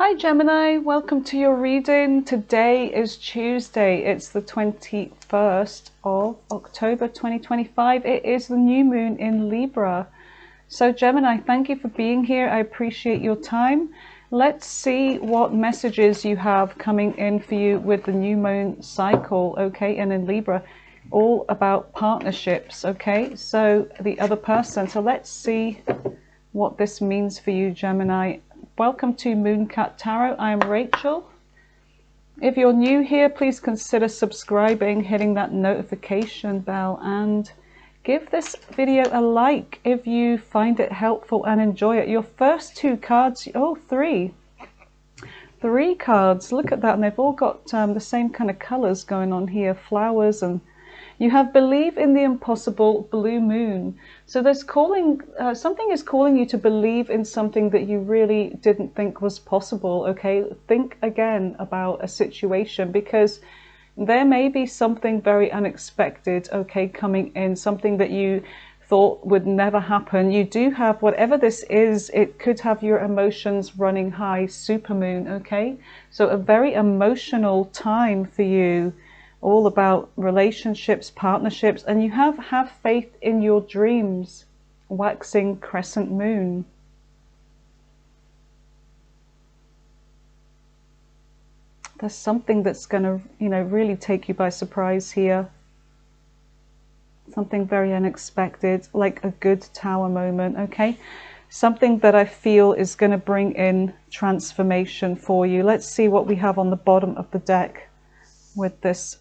Hi Gemini, welcome to your reading. Today is Tuesday. It's the 21st of October 2025. It is the new moon in Libra. So Gemini, thank you for being here. I appreciate your time. Let's see what messages you have coming in for you with the new moon cycle, okay, and in Libra, all about partnerships, okay? So the other person. So let's see what this means for you, Gemini. Welcome to Mooncat Tarot. I am Rachel. If you're new here, please consider subscribing, hitting that notification bell, and give this video a like if you find it helpful and enjoy it. Your first two cards, three cards. Look at that, and they've all got the same kind of colors going on here, flowers, and you have believe in the impossible, blue moon. So there's something is calling you to believe in something that you really didn't think was possible, okay? Think again about a situation, because there may be something very unexpected, okay, coming in, something that you thought would never happen. You do have, whatever this is, it could have your emotions running high, supermoon, okay? So a very emotional time for you, all about relationships, partnerships, and you have faith in your dreams, waxing crescent moon. There's something that's going to, really take you by surprise here. Something very unexpected, like a good tower moment, okay? Something that I feel is going to bring in transformation for you. Let's see what we have on the bottom of the deck with this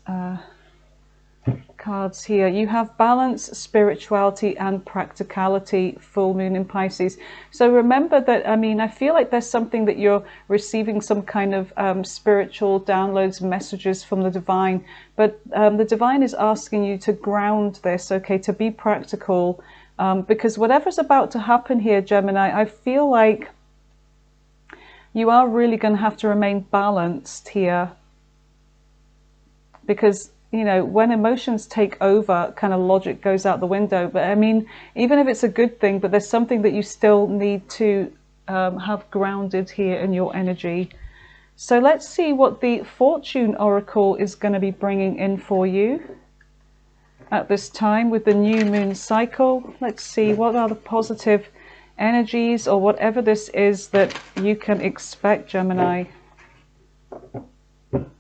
cards here. You have balance, spirituality, and practicality, full moon in Pisces. So remember that, I feel like there's something that you're receiving, some kind of spiritual downloads, messages from the divine, but the divine is asking you to ground this, okay, to be practical, because whatever's about to happen here, Gemini, I feel like you are really going to have to remain balanced here. Because, when emotions take over, kind of logic goes out the window. But even if it's a good thing, but there's something that you still need to have grounded here in your energy. So let's see what the Fortune Oracle is going to be bringing in for you at this time with the new moon cycle. Let's see, what are the positive energies or whatever this is that you can expect, Gemini.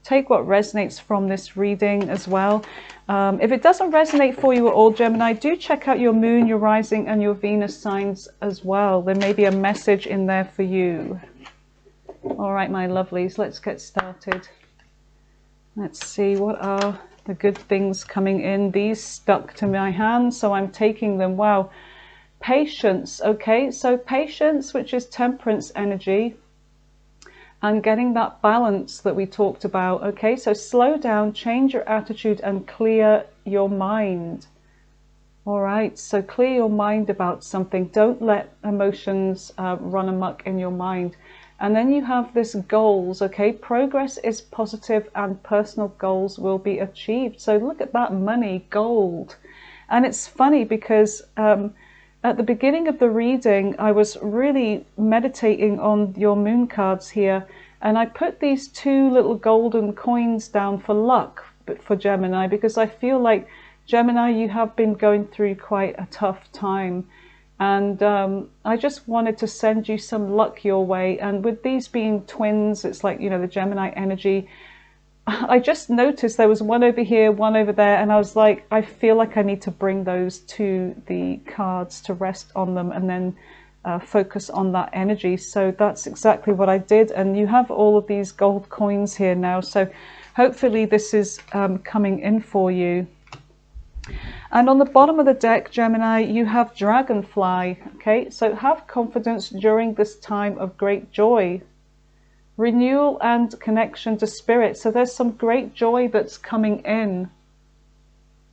Take what resonates from this reading as well. If it doesn't resonate for you at all, Gemini, do check out your moon, your rising, and your Venus signs as well. There may be a message in there for you. All right, my lovelies, let's get started. Let's see, what are the good things coming in? These stuck to my hand, so I'm taking them. Wow. Patience, okay? So patience, which is temperance energy, and getting that balance that we talked about, okay? So slow down, change your attitude, and clear your mind. All right, so clear your mind about something. Don't let emotions run amok in your mind. And then you have this goals, okay? Progress is positive and personal goals will be achieved. So look at that, money, gold. And it's funny because at the beginning of the reading, I was really meditating on your moon cards here, and I put these two little golden coins down for luck for Gemini, because I feel like, Gemini, you have been going through quite a tough time, and I just wanted to send you some luck your way. And with these being twins, it's like, the Gemini energy, I just noticed there was one over here, one over there, and I was like, I feel like I need to bring those to the cards to rest on them and then focus on that energy. So that's exactly what I did. And you have all of these gold coins here now. So hopefully this is coming in for you. And on the bottom of the deck, Gemini, you have dragonfly. Okay, so have confidence during this time of great joy. Renewal and connection to spirit. So there's some great joy that's coming in.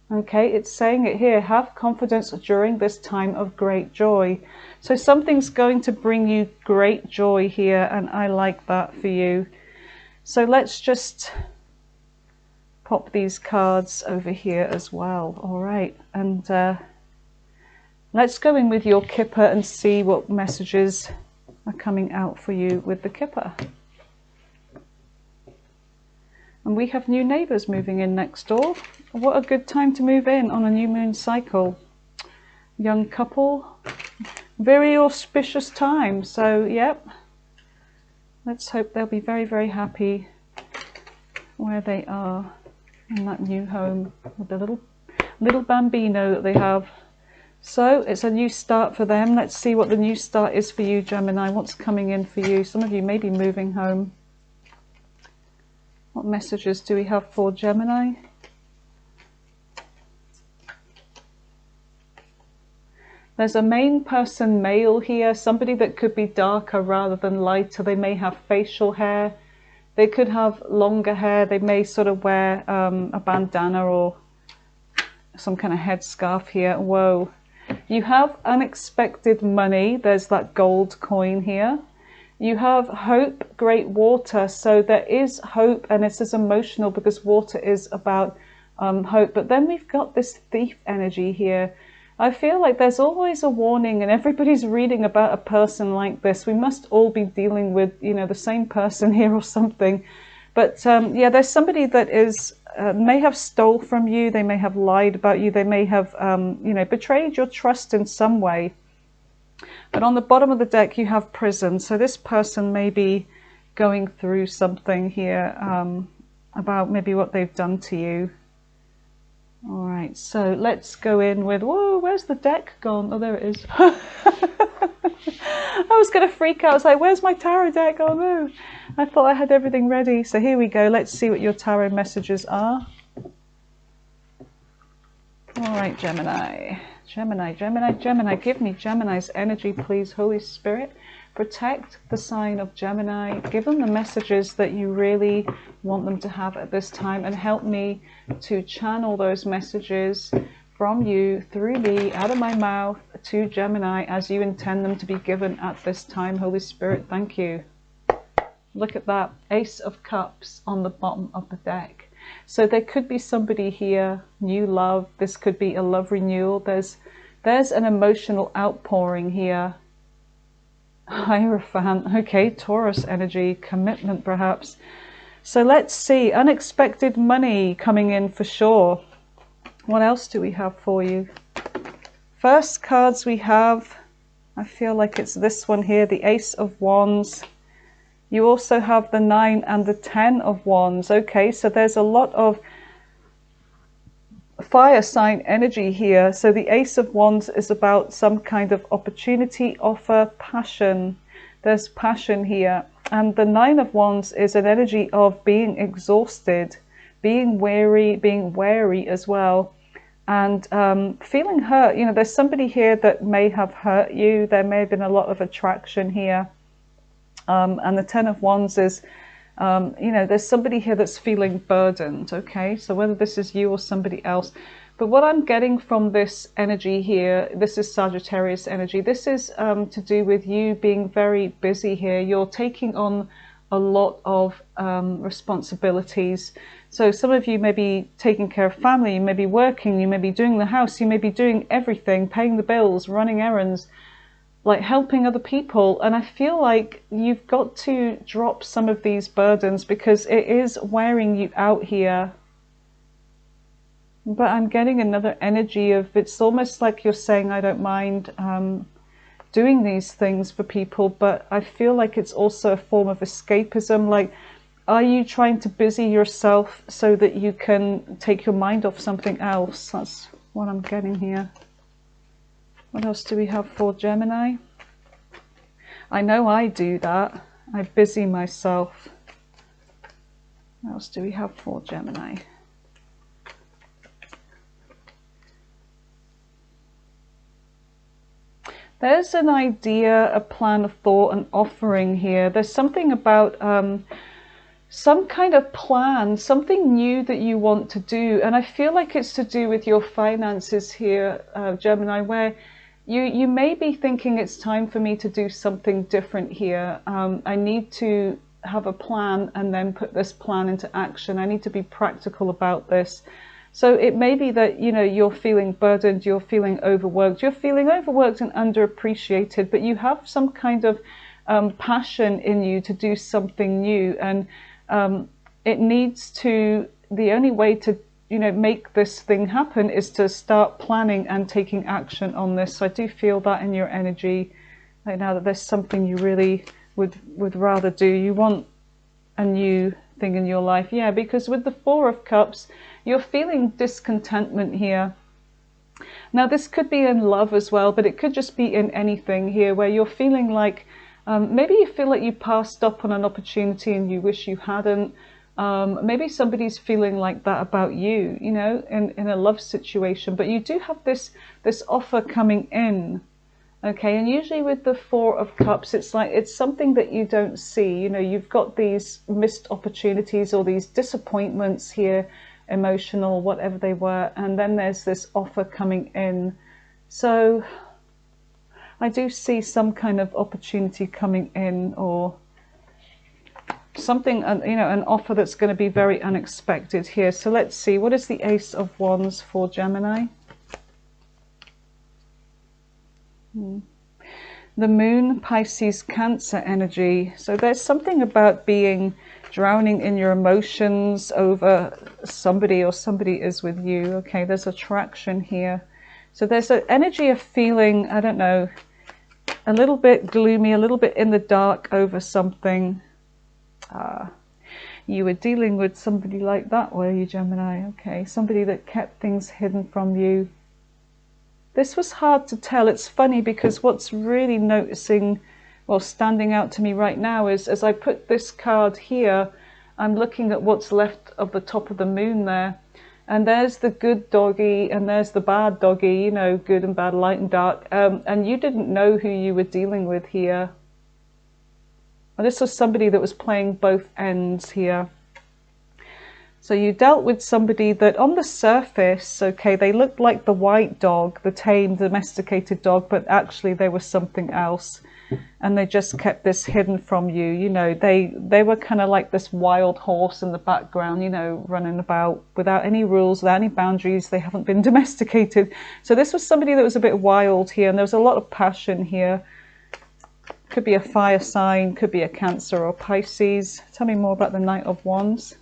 Okay, it's saying it here, have confidence during this time of great joy. So something's going to bring you great joy here, and I like that for you. So let's just pop these cards over here as well. All right, and let's go in with your Kipper and see what messages are coming out for you with the Kipper. And we have new neighbours moving in next door. What a good time to move in on a new moon cycle. Young couple, very auspicious time. So, yep, let's hope they'll be very, very happy where they are in that new home with the little bambino that they have. So it's a new start for them. Let's see what the new start is for you, Gemini. What's coming in for you? Some of you may be moving home. What messages do we have for Gemini? There's a main person male here, somebody that could be darker rather than lighter. They may have facial hair. They could have longer hair. They may sort of wear a bandana or some kind of headscarf here. Whoa. You have unexpected money. There's that gold coin here. You have hope, great water. So there is hope, and it's as emotional because water is about hope. But then we've got this thief energy here. I feel like there's always a warning, and everybody's reading about a person like this. We must all be dealing with, you know, the same person here or something. But yeah, there's somebody that is may have stole from you. They may have lied about you. They may have, you know, betrayed your trust in some way. But on the bottom of the deck, you have prison. So this person may be going through something here about maybe what they've done to you. All right, so let's go in with, whoa, where's the deck gone? Oh, there it is. I was going to freak out. I was like, where's my tarot deck? Oh, no. I thought I had everything ready. So here we go. Let's see what your tarot messages are. All right, Gemini. Gemini, Gemini, Gemini. Give me Gemini's energy, please, Holy Spirit. Protect the sign of Gemini. Give them the messages that you really want them to have at this time, and help me to channel those messages from you through me out of my mouth to Gemini as you intend them to be given at this time. Holy Spirit, thank you. Look at that, Ace of Cups on the bottom of the deck. So there could be somebody here, new love. This could be a love renewal. There's an emotional outpouring here. Hierophant, okay, Taurus energy, commitment perhaps. So let's see, unexpected money coming in for sure. What else do we have for you? First cards we have, I feel like it's this one here, the Ace of Wands. You also have the 9 and the 10 of Wands. Okay, so there's a lot of fire sign energy here. So the Ace of Wands is about some kind of opportunity, offer, passion. There's passion here. And the 9 of Wands is an energy of being exhausted, being weary, being wary as well, and feeling hurt. You know, there's somebody here that may have hurt you. There may have been a lot of attraction here. And the 10 of Wands is, you know, there's somebody here that's feeling burdened, okay? So whether this is you or somebody else. But what I'm getting from this energy here, this is Sagittarius energy. This is to do with you being very busy here. You're taking on a lot of responsibilities. So some of you may be taking care of family, you may be working, you may be doing the house, you may be doing everything, paying the bills, running errands, like helping other people. And I feel like you've got to drop some of these burdens because it is wearing you out here. But I'm getting another energy of, it's almost like you're saying, I don't mind doing these things for people, but I feel like it's also a form of escapism. Like, are you trying to busy yourself so that you can take your mind off something else? That's what I'm getting here. What else do we have for Gemini? I know I do that. I busy myself. What else do we have for Gemini? There's an idea, a plan, a thought, an offering here. There's something about some kind of plan, something new that you want to do. And I feel like it's to do with your finances here, Gemini, where you may be thinking it's time for me to do something different here. I need to have a plan and then put this plan into action. I need to be practical about this. So it may be that, you know, you're feeling burdened, you're feeling overworked and underappreciated, but you have some kind of passion in you to do something new. And it needs to, the only way to, you know, make this thing happen is to start planning and taking action on this. So I do feel that in your energy right now, that there's something you really would rather do. You want a new thing in your life. Yeah, because with the Four of Cups, you're feeling discontentment here. Now this could be in love as well, but it could just be in anything here where you're feeling like maybe you feel like you passed up on an opportunity and you wish you hadn't. Maybe somebody's feeling like that about you, you know, in a love situation, but you do have this offer coming in. Okay, and usually with the Four of Cups, it's like it's something that you don't see. You know, you've got these missed opportunities or these disappointments here, emotional, whatever they were, and then there's this offer coming in. So I do see some kind of opportunity coming in, or something, you know, an offer that's going to be very unexpected here. So let's see, what is the Ace of Wands for Gemini? The Moon, Pisces, Cancer energy. So there's something about drowning in your emotions over somebody, or somebody is with you. Okay, there's attraction here. So there's an energy of feeling, I don't know, a little bit gloomy, a little bit in the dark over something. You were dealing with somebody like that, were you, Gemini? Okay, somebody that kept things hidden from you. This was hard to tell. It's funny because what's really standing out to me right now is, as I put this card here, I'm looking at what's left of the top of the moon there. And there's the good doggy and there's the bad doggy, you know, good and bad, light and dark. And you didn't know who you were dealing with here. And this was somebody that was playing both ends here. So you dealt with somebody that on the surface, okay, they looked like the white dog, the tame, domesticated dog, but actually they were something else. And they just kept this hidden from you. You know, they were kind of like this wild horse in the background, you know, running about without any rules, without any boundaries. They haven't been domesticated. So this was somebody that was a bit wild here, and there was a lot of passion here. Could be a fire sign, could be a Cancer or Pisces. Tell me more about the Knight of Wands.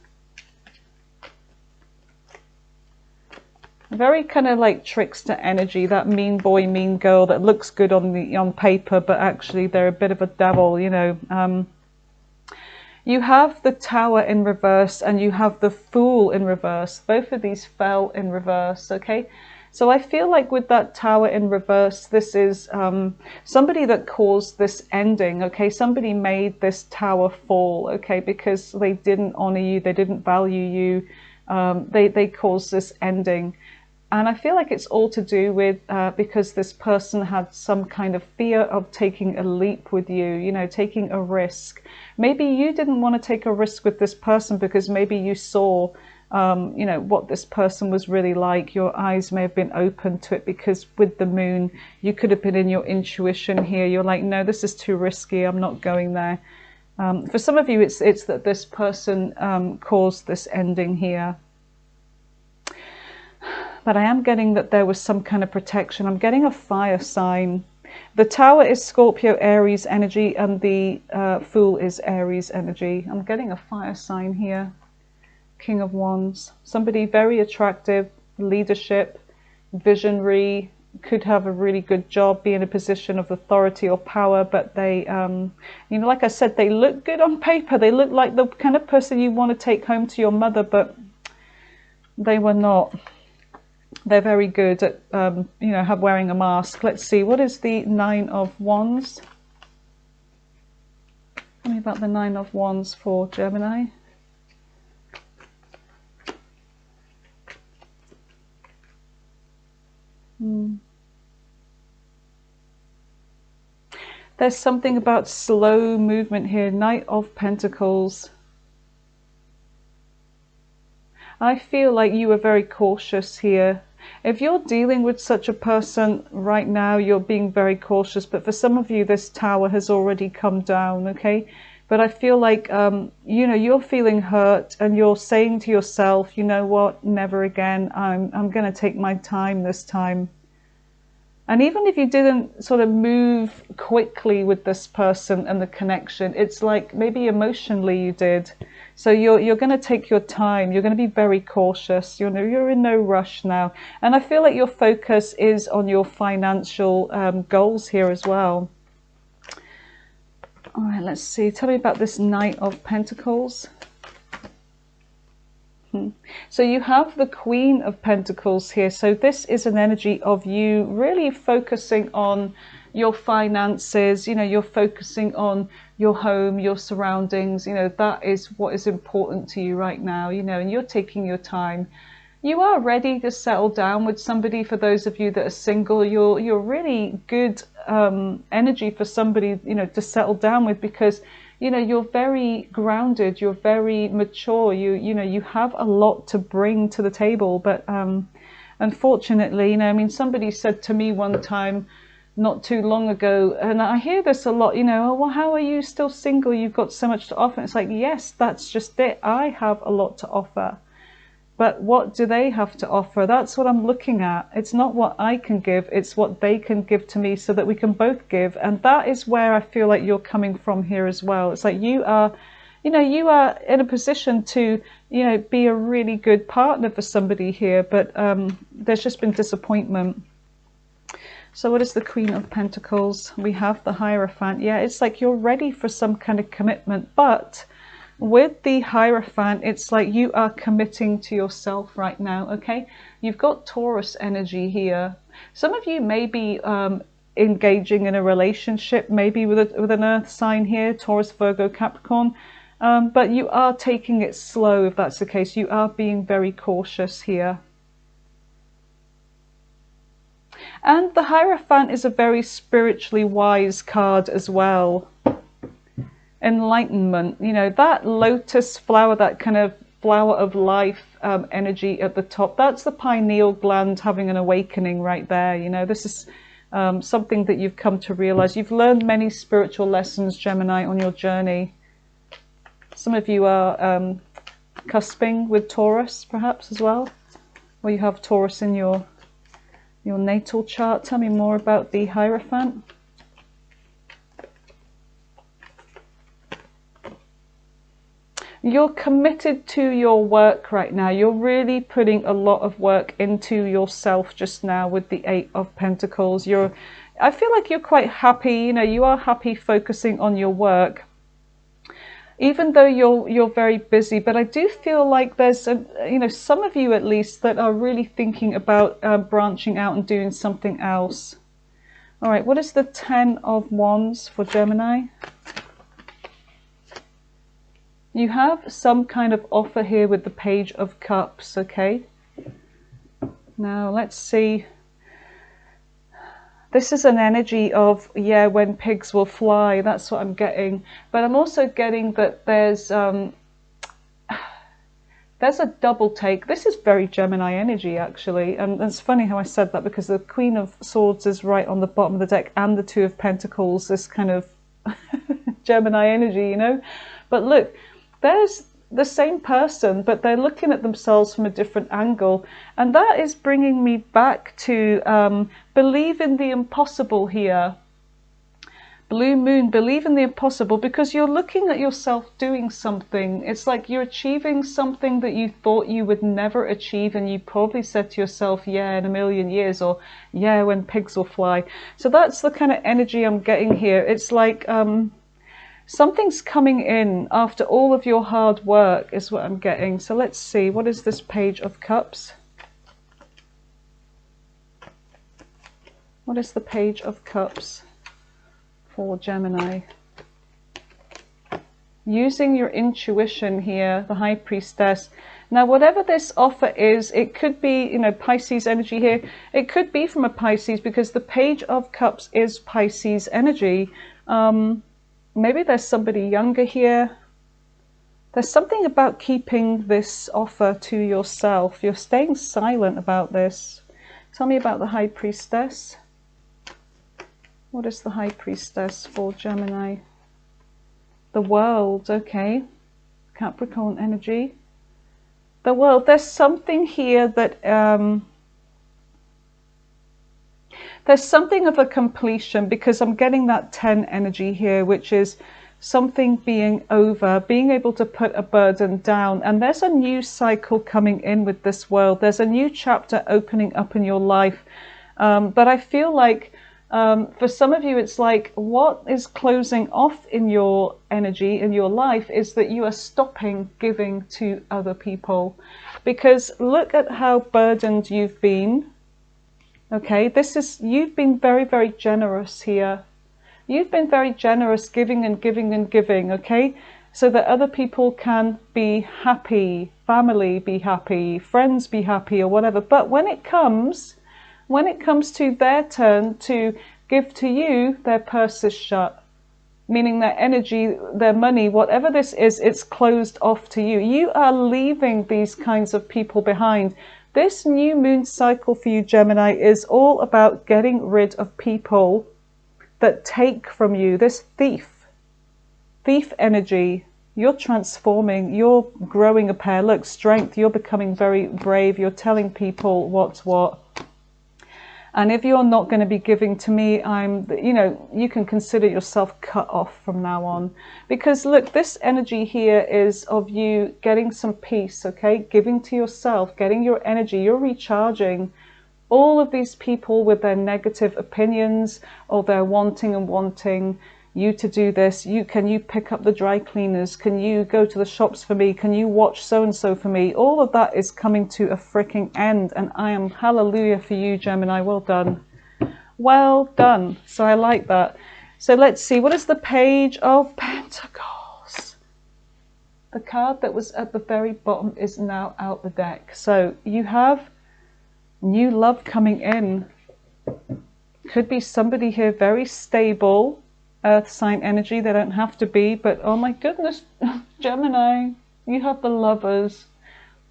Very kind of like trickster energy, that mean boy, mean girl that looks good on paper, but actually they're a bit of a devil, you know. You have the Tower in reverse and you have the Fool in reverse. Both of these fell in reverse, okay? So I feel like with that Tower in reverse, this is somebody that caused this ending, okay? Somebody made this tower fall, okay? Because they didn't honor you, they didn't value you, they caused this ending. And I feel like it's all to do with because this person had some kind of fear of taking a leap with you, you know, taking a risk. Maybe you didn't want to take a risk with this person because maybe you saw, you know, what this person was really like. Your eyes may have been open to it because with the moon, you could have been in your intuition here. You're like, no, this is too risky. I'm not going there. For some of you, it's that this person caused this ending here. But I am getting that there was some kind of protection. I'm getting a fire sign. The Tower is Scorpio, Aries energy, and the Fool is Aries energy. I'm getting a fire sign here. King of Wands. Somebody very attractive, leadership, visionary, could have a really good job, be in a position of authority or power, but they, you know, like I said, they look good on paper. They look like the kind of person you want to take home to your mother, but they were not. They're very good at, you know, wearing a mask. Let's see, what is the Nine of Wands? Tell me about the Nine of Wands for Gemini. There's something about slow movement here. Knight of Pentacles. I feel like you are very cautious here. If you're dealing with such a person right now, you're being very cautious. But for some of you, this Tower has already come down, okay? But I feel like, you know, you're feeling hurt and you're saying to yourself, you know what, never again. I'm going to take my time this time. And even if you didn't sort of move quickly with this person and the connection, it's like maybe emotionally you did. So you're going to take your time. You're going to be very cautious. You're in no rush now. And I feel like your focus is on your financial goals here as well. All right, let's see. Tell me about this Knight of Pentacles. So you have the Queen of Pentacles here. So this is an energy of you really focusing on your finances. You're focusing on your home, your surroundings. That is what is important to you right now, and you're taking your time. You are ready to settle down with somebody. For those of you that are single, you're really good energy for somebody, to settle down with, because you're very grounded, you're very mature, you have a lot to bring to the table. But unfortunately, somebody said to me one time not too long ago, and I hear this a lot, oh, well, how are you still single? You've got so much to offer. And it's like, yes, that's just it. I have a lot to offer. But what do they have to offer? That's what I'm looking at. It's not what I can give, it's what they can give to me, so that we can both give. And that is where I feel like you're coming from here as well. It's like you are in a position to, be a really good partner for somebody here, but there's just been disappointment. So what is the Queen of Pentacles? We have the Hierophant. Yeah, it's like you're ready for some kind of commitment, but with the Hierophant, it's like you are committing to yourself right now, okay? You've got Taurus energy here. Some of you may be engaging in a relationship, maybe with an earth sign here, Taurus, Virgo, Capricorn, but you are taking it slow if that's the case. You are being very cautious here. And the Hierophant is a very spiritually wise card as well. Enlightenment, that lotus flower, that kind of flower of life energy at the top, that's the pineal gland having an awakening right there. This is something that you've come to realize. You've learned many spiritual lessons, Gemini, on your journey. Some of you are cusping with Taurus perhaps as well, or you have Taurus in your natal chart. Tell me more about the Hierophant. You're committed to your work right now. You're really putting a lot of work into yourself just now with the Eight of Pentacles. I feel like you're quite happy, you are happy focusing on your work, even though you're very busy. But I do feel like there's some of you at least that are really thinking about branching out and doing something else. All right, what is the Ten of Wands for Gemini? You have some kind of offer here with the Page of Cups, okay? Now, let's see. This is an energy of, yeah, when pigs will fly. That's what I'm getting. But I'm also getting that there's a double take. This is very Gemini energy, actually. And it's funny how I said that, because the Queen of Swords is right on the bottom of the deck, and the Two of Pentacles, this kind of Gemini energy, But look, there's the same person, but they're looking at themselves from a different angle. And that is bringing me back to believe in the impossible here. Blue Moon, believe in the impossible, because you're looking at yourself doing something. It's like you're achieving something that you thought you would never achieve, and you probably said to yourself, yeah, in a million years, or yeah, when pigs will fly. So that's the kind of energy I'm getting here. It's like something's coming in after all of your hard work is what I'm getting. So let's see, what is this Page of Cups? What is the Page of Cups for Gemini? Using your intuition here, the High Priestess. Now, whatever this offer is, it could be, Pisces energy here. It could be from a Pisces, because the Page of Cups is Pisces energy. Maybe there's somebody younger here. There's something about keeping this offer to yourself. You're staying silent about this. Tell me about the High Priestess. What is the High Priestess for Gemini? The World, okay. Capricorn energy. The World, there's something here that there's something of a completion, because I'm getting that 10 energy here, which is something being over, being able to put a burden down. And there's a new cycle coming in with this world. There's a new chapter opening up in your life. But I feel like for some of you, it's like what is closing off in your energy, in your life, is that you are stopping giving to other people. Because look at how burdened you've been. Okay, you've been very, very generous here. You've been very generous, giving and giving and giving, okay? So that other people can be happy, family be happy, friends be happy, or whatever. But when it comes to their turn to give to you, their purse is shut. Meaning their energy, their money, whatever this is, it's closed off to you. You are leaving these kinds of people behind. This new moon cycle for you, Gemini, is all about getting rid of people that take from you. This thief energy. You're transforming, you're growing a pair. Look, strength, you're becoming very brave. You're telling people what's what. And if you're not going to be giving to me, you can consider yourself cut off from now on. Because look, this energy here is of you getting some peace, okay? Giving to yourself, getting your energy, you're recharging. All of these people with their negative opinions, or they're wanting you to do this. Can you pick up the dry cleaners? Can you go to the shops for me? Can you watch so-and-so for me? All of that is coming to a freaking end. And I am hallelujah for you, Gemini. Well done. Well done. So I like that. So let's see. What is the Page of Pentacles? The card that was at the very bottom is now out the deck. So you have new love coming in. Could be somebody here very stable, earth sign energy. They don't have to be, but oh my goodness, Gemini, you have the Lovers.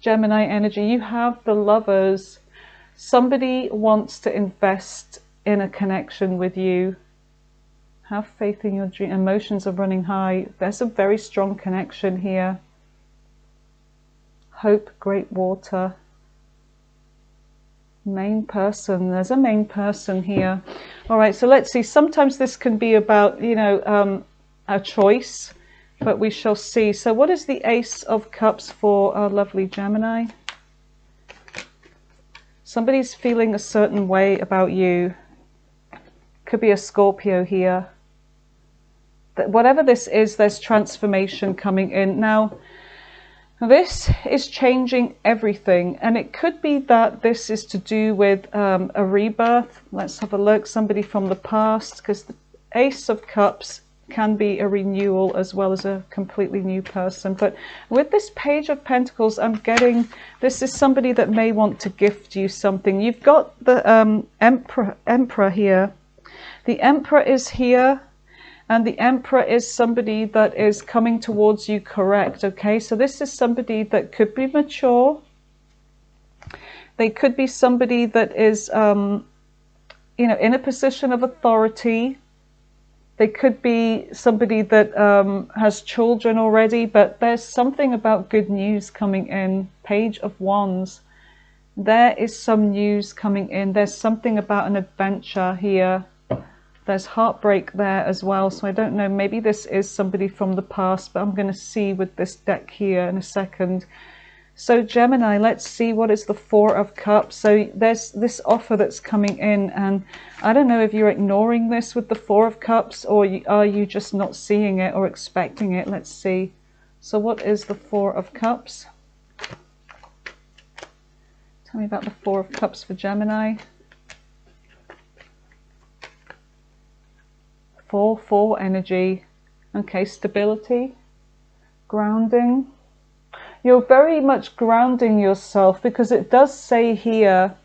Gemini energy, you have the Lovers. Somebody wants to invest in a connection with you. Have faith in your dream. Emotions are running high. There's a very strong connection here. Hope, great water. Main person, there's a main person here. All right, so let's see. Sometimes this can be about, a choice, but we shall see. So what is the Ace of Cups for our lovely Gemini? Somebody's feeling a certain way about you. Could be a Scorpio here. Whatever this is, there's transformation coming in. Now, this is changing everything, and it could be that this is to do with a rebirth. Let's have a look. Somebody from the past, because the Ace of Cups can be a renewal as well as a completely new person. But with this Page of Pentacles, I'm getting this is somebody that may want to gift you something. You've got the Emperor here. The Emperor is here. And the Emperor is somebody that is coming towards you, correct, okay? So this is somebody that could be mature. They could be somebody that is, in a position of authority. They could be somebody that has children already, but there's something about good news coming in. Page of Wands. There is some news coming in. There's something about an adventure here. There's heartbreak there as well, so I don't know, maybe this is somebody from the past, but I'm going to see with this deck here in a second. So Gemini, let's see what is the Four of Cups. So there's this offer that's coming in, and I don't know if you're ignoring this with the Four of Cups, or are you just not seeing it or expecting it. Let's see. So what is the Four of Cups? Tell me about the Four of Cups for Gemini. 4-4 energy. Okay, stability, grounding. You're very much grounding yourself, because it does say here,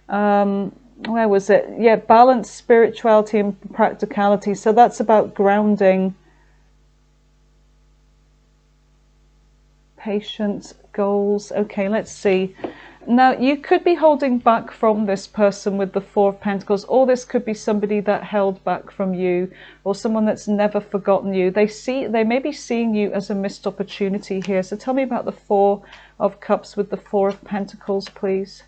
where was it? Yeah, balance, spirituality and practicality. So that's about grounding. Patience, goals. Okay, let's see. Now, you could be holding back from this person with the Four of Pentacles, or this could be somebody that held back from you, or someone that's never forgotten you. They may be seeing you as a missed opportunity here. So tell me about the Four of Cups with the Four of Pentacles, please.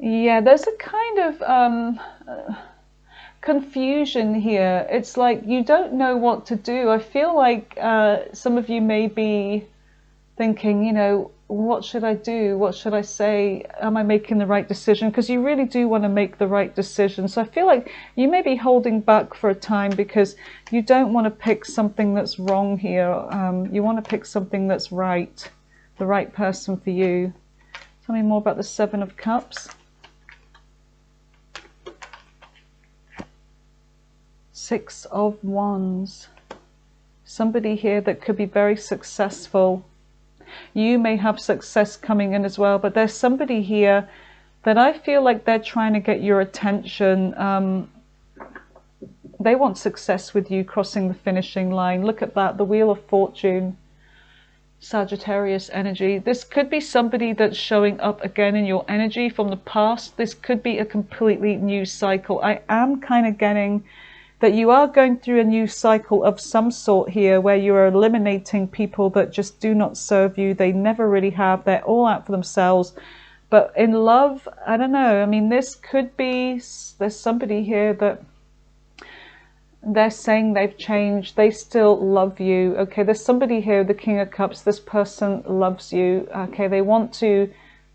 Yeah, there's a kind of confusion here. It's like you don't know what to do. I feel like some of you may be thinking, you know, what should I do? What should I say? Am I making the right decision? Because you really do want to make the right decision. So I feel like you may be holding back for a time because you don't want to pick something that's wrong here. You want to pick something that's right, the right person for you. Tell me more about the Seven of Cups. Six of Wands. Somebody here that could be very successful. You may have success coming in as well, but there's somebody here that I feel like they're trying to get your attention. They want success with you crossing the finishing line. Look at that, the Wheel of Fortune, Sagittarius energy. This could be somebody that's showing up again in your energy from the past. This could be a completely new cycle. I am kind of getting that you are going through a new cycle of some sort here where you are eliminating people that just do not serve you. They never really have. They're all out for themselves. But in love, I don't know. I mean, this could be, there's somebody here that they're saying they've changed. They still love you. Okay, there's somebody here, the King of Cups. This person loves you. Okay, they want to,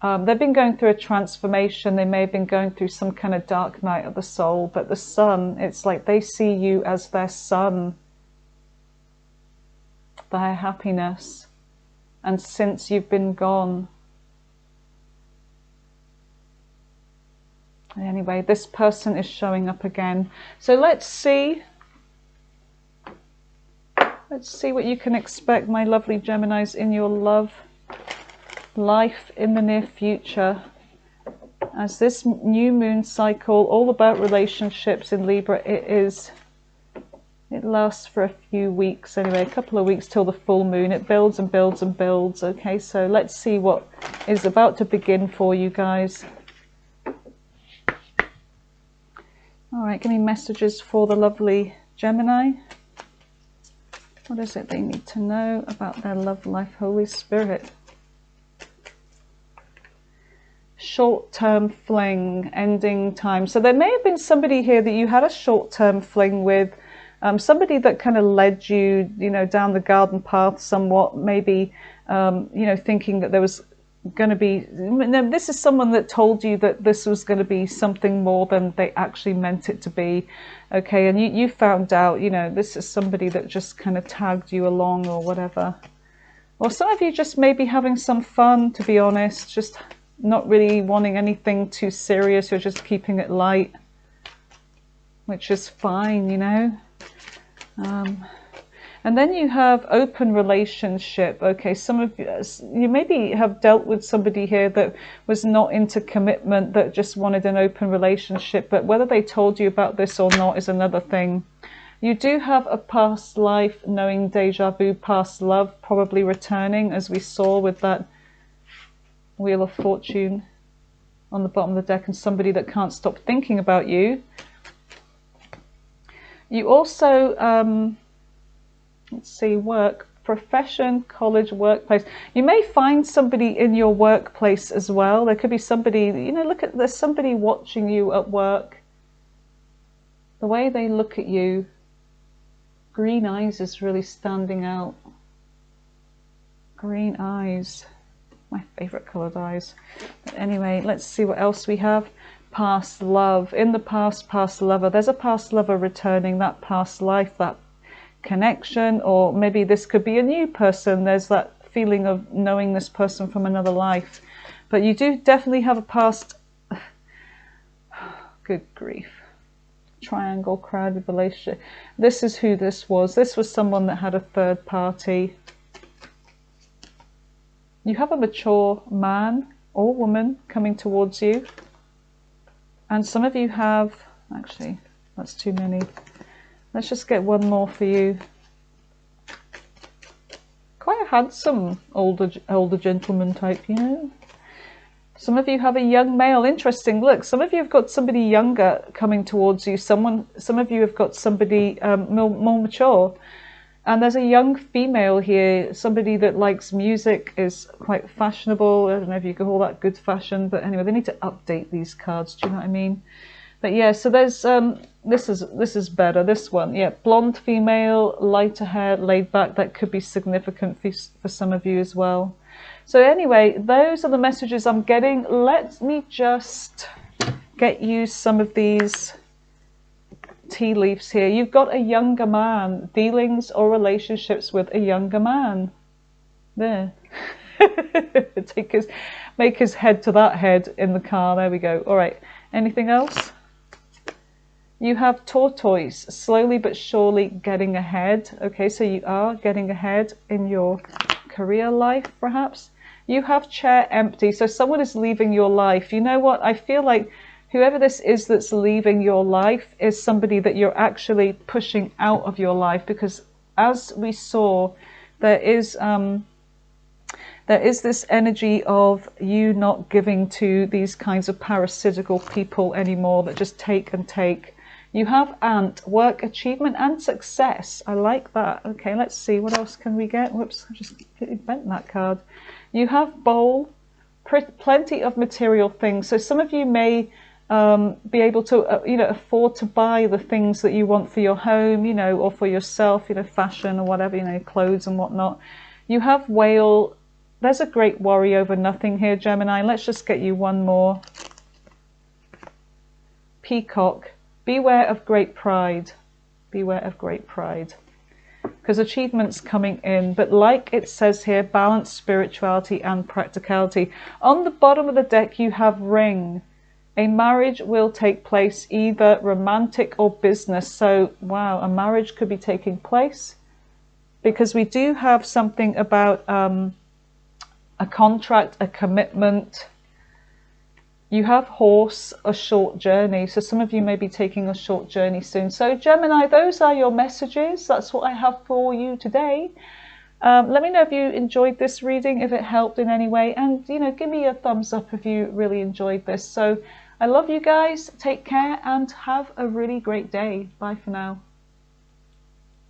they've been going through a transformation. They may have been going through some kind of dark night of the soul, but the sun, it's like they see you as their sun, their happiness. And since you've been gone, anyway, this person is showing up again. So let's see what you can expect, my lovely Geminis, in your love life in the near future, as this new moon cycle, all about relationships in Libra, it lasts for a few weeks anyway, a couple of weeks till the full moon. It builds and builds and builds. Okay, so let's see what is about to begin for you guys. All right, give me messages for the lovely Gemini. What is it they need to know about their love life, Holy Spirit? Short-term fling, ending time. So there may have been somebody here that you had a short-term fling with, somebody that kind of led you, you know, down the garden path somewhat, maybe, you know, thinking that there was going to be, no, this is someone that told you that this was going to be something more than they actually meant it to be. Okay, and you found out, you know, this is somebody that just kind of tagged you along or whatever. Or some of you just may be having some fun, to be honest, just not really wanting anything too serious. You're just keeping it light, which is fine, you know. And then you have open relationship. Okay, some of you maybe have dealt with somebody here that was not into commitment, that just wanted an open relationship, but whether they told you about this or not is another thing. You do have a past life, knowing deja vu, past love probably returning, as we saw with that Wheel of Fortune on the bottom of the deck, and somebody that can't stop thinking about you. You also, let's see, work, profession, college, workplace. You may find somebody in your workplace as well. There could be somebody, you know, look at, there's somebody watching you at work. The way they look at you, green eyes is really standing out. Green eyes. My favorite colored eyes. But anyway, let's see what else we have. Past love. In the past, past lover. There's a past lover returning, that past life, that connection, or maybe this could be a new person. There's that feeling of knowing this person from another life. But you do definitely have a past. Good grief. Triangle, crowded relationship. This is who this was. This was someone that had a third party. You have a mature man or woman coming towards you. And some of you have, actually, that's too many. Let's just get one more for you. Quite a handsome older gentleman type, you know. Some of you have a young male. Interesting. Look, some of you have got somebody younger coming towards you. Some of you have got somebody more mature. And there's a young female here, somebody that likes music, is quite fashionable. I don't know if you could call that good fashion, but anyway, they need to update these cards. Do you know what I mean? But yeah, so there's this is better. This one, yeah, blonde female, lighter hair, laid back. That could be significant for some of you as well. So anyway, those are the messages I'm getting. Let me just get you some of these tea leaves here. You've got a younger man, dealings or relationships with a younger man. There. Make his head to that head in the car. There we go. All right. Anything else? You have tortoise, slowly but surely getting ahead. Okay, so you are getting ahead in your career life, perhaps. You have chair empty, so someone is leaving your life. You know what? I feel like whoever this is that's leaving your life is somebody that you're actually pushing out of your life, because as we saw, there is this energy of you not giving to these kinds of parasitical people anymore that just take and take. You have ant, work, achievement and success. I like that. Okay, let's see. What else can we get? Whoops, I just bent that card. You have bowl, plenty of material things. So some of you may be able to, afford to buy the things that you want for your home, or for yourself, fashion or whatever, clothes and whatnot. You have whale. There's a great worry over nothing here, Gemini. Let's just get you one more. Peacock. Beware of great pride. Beware of great pride. Because achievement's coming in. But like it says here, balance spirituality and practicality. On the bottom of the deck, you have ring. A marriage will take place, either romantic or business. So, wow, a marriage could be taking place. Because we do have something about a contract, a commitment. You have horse, a short journey. So some of you may be taking a short journey soon. So Gemini, those are your messages. That's what I have for you today. Let me know if you enjoyed this reading, if it helped in any way. And, give me a thumbs up if you really enjoyed this. So I love you guys. Take care and have a really great day. Bye for now.